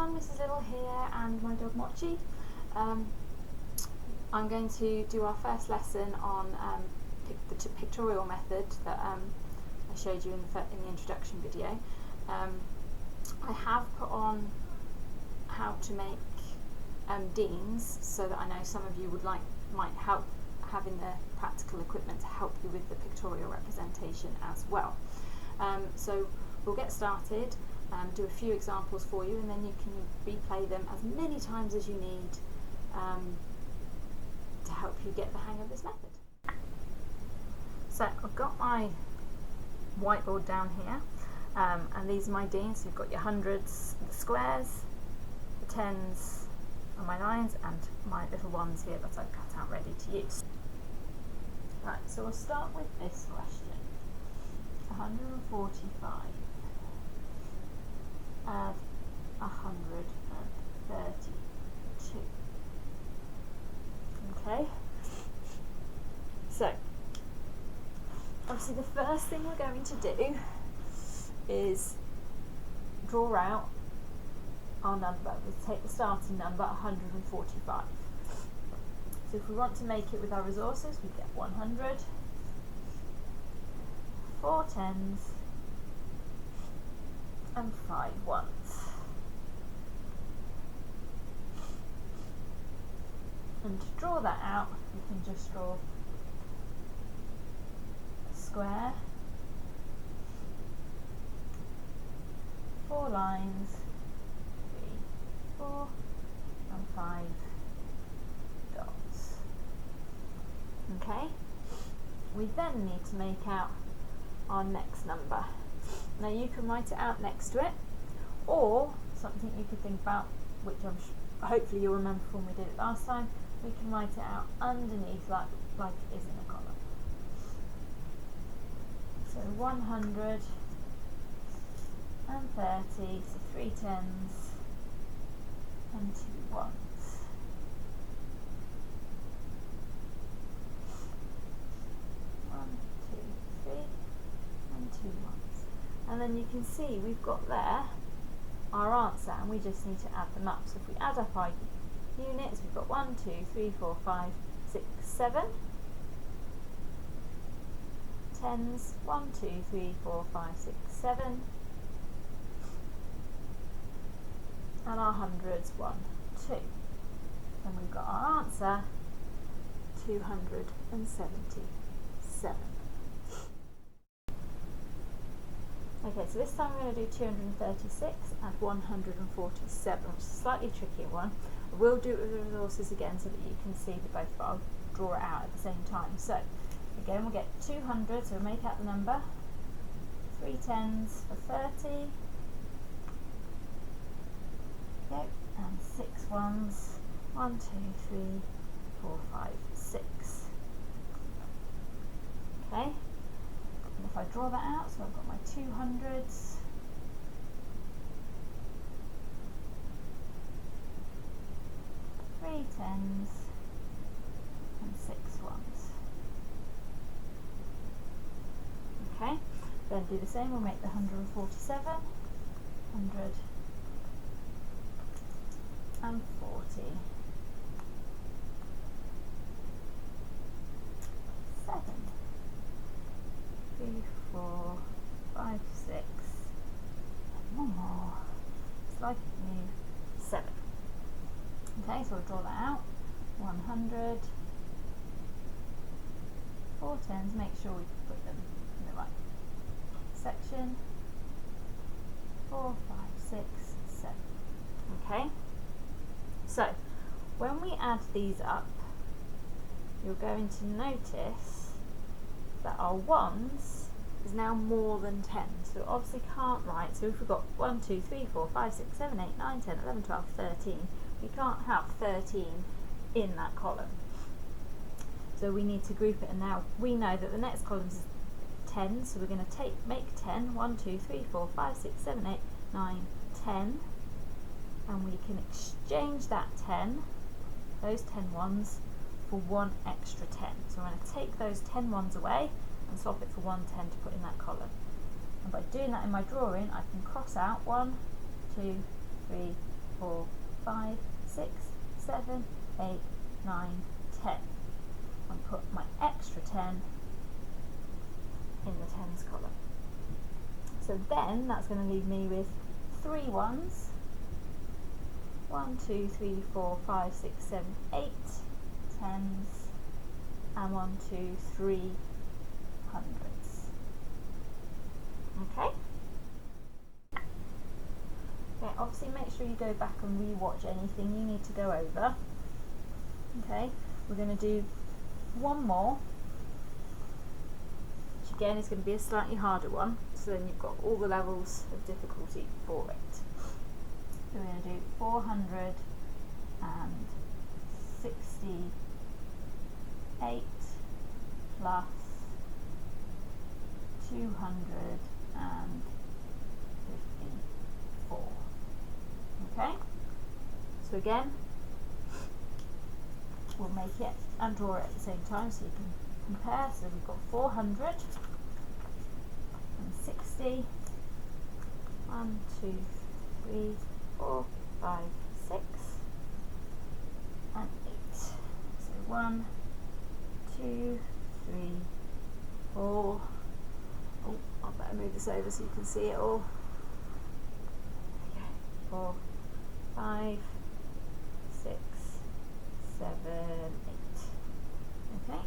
everyone, Mrs. Little here and my dog Mochi. I'm going to do our first lesson on the pictorial method that I showed you in the introduction video. I have put on how to make deans, so that I know some of you might help having the practical equipment to help you with the pictorial representation as well. So we'll get started. Do a few examples for you, and then you can replay them as many times as you need to help you get the hang of this method. So I've got my whiteboard down here, and these are my deans. So you've got your hundreds, the squares, the tens, and my lines, and my little ones here that I've cut out ready to use. Right, so we'll start with this question. 145. Add 132. Okay, so obviously the first thing we're going to do is draw out our number. We take the starting number 145. So if we want to make it with our resources, we get 100, 4 tens, and 5 ones. And to draw that out, we can just draw a square, 4 lines, 3, 4, and 5 dots. Okay? We then need to make out our next number. Now you can write it out next to it, or something you could think about, which hopefully you'll remember from when we did it last time, we can write it out underneath like it is in a column. So 130, so 3 tens and 2 ones. And 2 ones. And then you can see we've got there our answer, and we just need to add them up. So if we add up our units, we've got 1, 2, 3, 4, 5, 6, 7 tens, 1, 2, 3, 4, 5, 6, 7, and our hundreds, 1, 2. And we've got our answer, 277. Okay, so this time we're going to do 236 and 147, which is a slightly trickier one. I will do it with the resources again so that you can see that both, but I'll draw it out at the same time. So again, we'll get 200, so we'll make out the number, 3 tens for 30, okay, and 6 ones, 1, 2, 3, 4, 5, 6. Okay. And if I draw that out, so I've got my 200s, three tens, and 6 ones. Okay, then do the same, we'll make the 147, 100, and 40. 7. 3, 4, 5, 6, and one more, slightly new, 7. Okay, so we'll draw that out, 100, 4 tens, make sure we put them in the right section, 4, 5, 6, 7. Okay, so when we add these up, you're going to notice that our ones is now more than 10, so we obviously can't write. So if we've got 1, 2, 3, 4, 5, 6, 7, 8, 9, 10, 11, 12, 13, we can't have 13 in that column. So we need to group it, and now we know that the next column is 10, so we're going to make 10, 1, 2, 3, 4, 5, 6, 7, 8, 9, 10, and we can exchange that 10, those 10 ones, for 1 extra 10. So I'm going to take those 10 ones away and swap it for 1 10 to put in that column. And by doing that in my drawing, I can cross out 1, 2, 3, 4, 5, 6, 7, 8, 9, 10. And put my extra 10 in the tens column. So then that's going to leave me with 3 ones. 1, 2, 3, 4, 5, 6, 7, 8 tens, and 1, 2, 3 hundreds. Okay? Okay, obviously make sure you go back and re-watch anything you need to go over. Okay, we're going to do one more, which again is going to be a slightly harder one, so then you've got all the levels of difficulty for it. So we're going to do 468 plus 254. Okay? So again, we'll make it and draw it at the same time so you can compare. So we've got 460. 1, 2, 3, 4, 5, 6, and 8. So 1, 2, 3, 4. Oh, I better move this over so you can see it all. Okay, 4, 5, 6, 7, 8. Okay,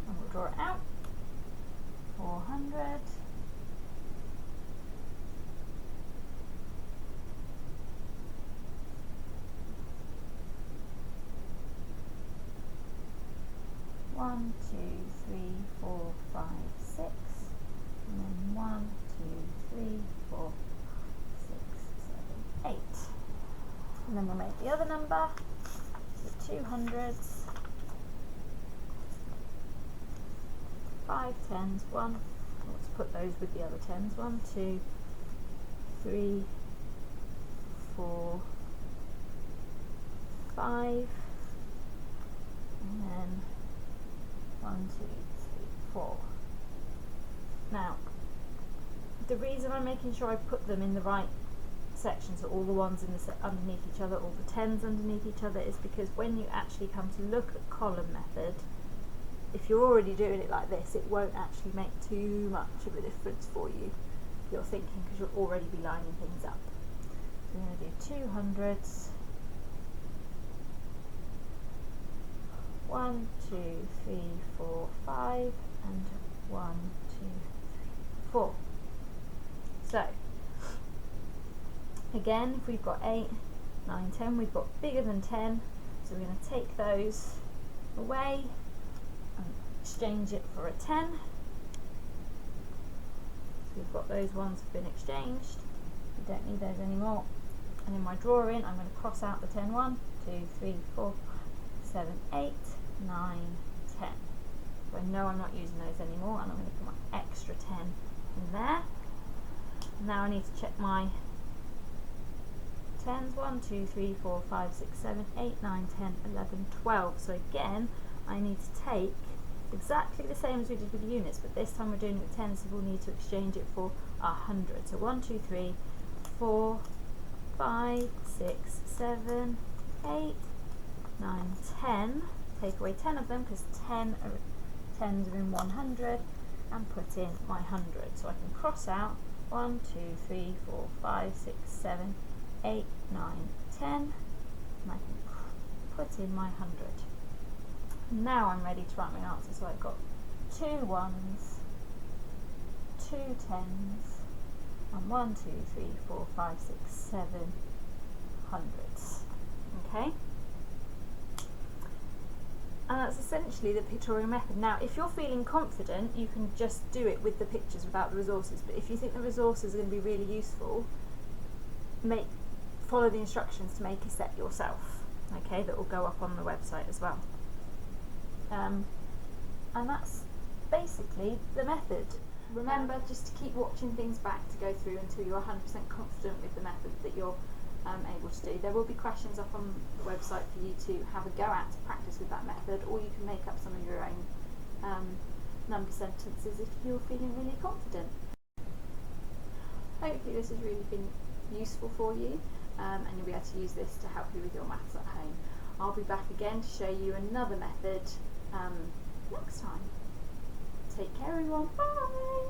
and we'll draw it out. 400. 1, 2, 3, 4, 5, 6, and then 1, 2, 3, 4, 6, 7, 8. And then we'll make the other number, the 200s, 5 tens, 1, let's put those with the other tens, 1, 2, 3, 4, 5, and then 1, 2, 3, 4. Now, the reason I'm making sure I put them in the right section, so all the ones in the underneath each other, all the tens underneath each other, is because when you actually come to look at column method, if you're already doing it like this, it won't actually make too much of a difference for you, you're thinking, because you'll already be lining things up. So we're going to do 200s. 1, 2, 3, 4, 5, and 1, 2, 3, 4. So, again, if we've got 8, 9, 10, we've got bigger than 10, so we're going to take those away and exchange it for a 10. So we've got those ones have been exchanged, we don't need those anymore. And in my drawing, I'm going to cross out the 10, 1, 2, 3, 4, 7, 8, 9, 10. So I know I'm not using those anymore, and I'm going to put my extra 10 in there. Now I need to check my tens, 1, 2, 3, 4, 5, 6, 7, 8, 9, 10, 11, 12. So again, I need to take exactly the same as we did with the units, but this time we're doing it with tens, so we'll need to exchange it for 100. So 1, 2, 3, 4, 5, 6, 7, 8, 9, 10. Take away 10 of them because tens are in 100, and put in my 100. So I can cross out 1, 2, 3, 4, 5, 6, 7, 8, 9, 10, and I can put in my 100. Now I'm ready to write my answer. So I've got 2 ones, 2 tens, and 1, 2, 3, 4, 5, 6, 7 hundreds. Okay? And that's essentially the pictorial method. Now, if you're feeling confident, you can just do it with the pictures without the resources. But if you think the resources are going to be really useful, follow the instructions to make a set yourself. Okay, that will go up on the website as well. And that's basically the method. Remember just to keep watching things back to go through until you're 100% confident with the method that you're able to do. There will be questions up on the website for you to have a go at to practice with that method, or you can make up some of your own number sentences if you're feeling really confident. Hopefully this has really been useful for you, and you'll be able to use this to help you with your maths at home. I'll be back again to show you another method next time. Take care everyone, bye!